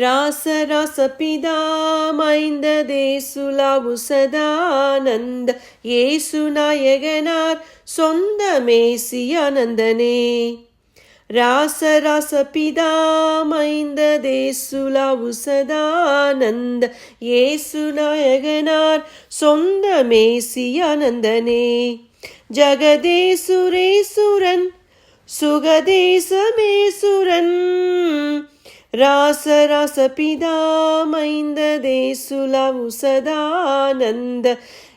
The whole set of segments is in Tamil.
ராசராசபிதா மைந்த தேசுலாவு சதானந்த ஏசு நாயகனார் சொந்த மேசியானந்தனே. ராசராசபிதா மைந்த தேசுலாவு சதானந்த ஏசு நாயகனார் சொந்த மேசியானந்தனே. ஜகதேசுரேசுரன் சுகதேசமேசுரன் ராசராசபிதா மைந்த தேசுலாவு சதானந்த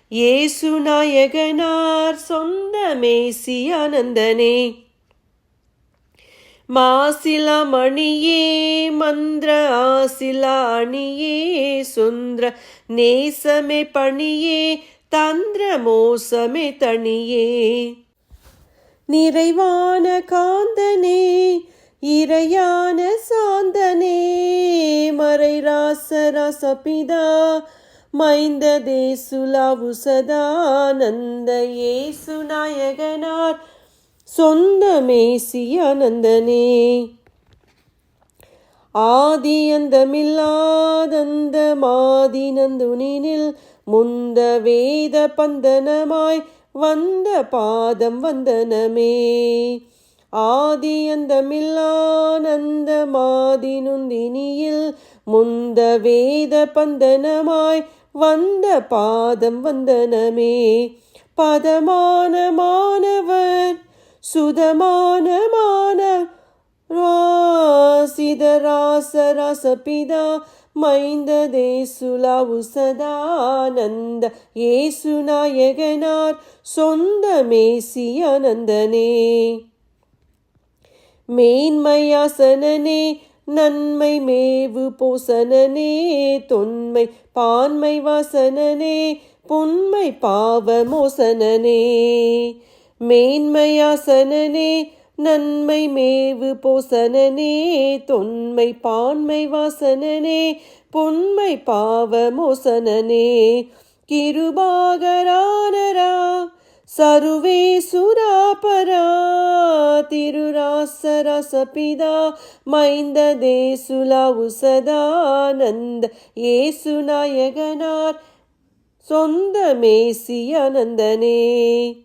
ஏசு நாயகனார் சொந்த மேசியானந்தனே. மாசிலா மணியே மந்திர ஆசிலா அணியே சுந்திர நேசமே பணியே தந்திர மோசமே தனியே. நிறைவான காந்தனே இறையான சாந்தனே மறை ராசராசபிதா மைந்த தேசுலாவு சதானந்த ஏசு நாயகனார் சொந்த மேசியானந்தனே. ஆதியந்தமில்லாதந்த மாதினந்துனினில் முந்த வேத பந்தனமாய் வந்த பாதம் வந்தனமே. ஆதியந்தமில்லானந்த மாதினுந்தினியில் முந்த வேத பந்தனமாய் வந்த பாதம் வந்தனமே. பதமான மாணவர் சுதமான ராசராசபிதா மைந்த தேசுலாவு சதானந்த ஏசு நாயகனார் சொந்த மேசியானந்தனே. மேன்மையாசனனே நன்மை மேவு போசனனே தொன்மை பான்மை வாசனனே புன்மை பாவ மோசனனே. மேன்மையாசனனே நன்மை மேவு போசனனே தொன்மை பான்மை வாசனனே புன்மை பாவ மோசனனே. கிருபாகரானரா சருவே சுராபரா திருராசராசபிதா மைந்த தேசுலாவு சதானந்த ஏசு நாயகனார் சொந்த மேசியானந்தனே.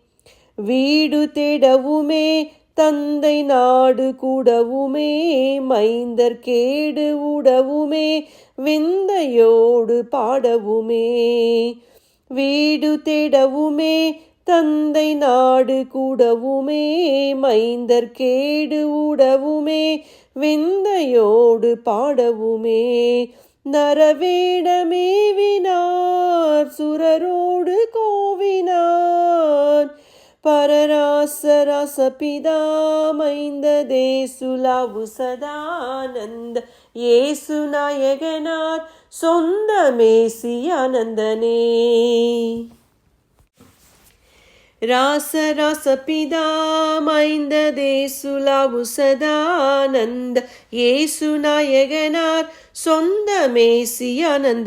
வீடு தேடவுமே தந்தை நாடு கூடவுமே மைந்தர் கேடு உடவுமே விந்தையோடு பாடவுமே. வீடு தேடவுமே தந்தை நாடு கூடவுமே மைந்தர் கேடு உடவுமே விந்தையோடு பாடவுமே. நரவேடமேவினார் சுரரோடு கோவினார் பரராசராசபிதா மைந்த தேசுலாவு சதானந்த ஏசு நாயகனார் சொந்த மேசியானந்தனே. ராசராசபிதா மைந்த தேசுலாவு சதானந்த ஏசு நாயகனார் சொந்த மேசியானந்த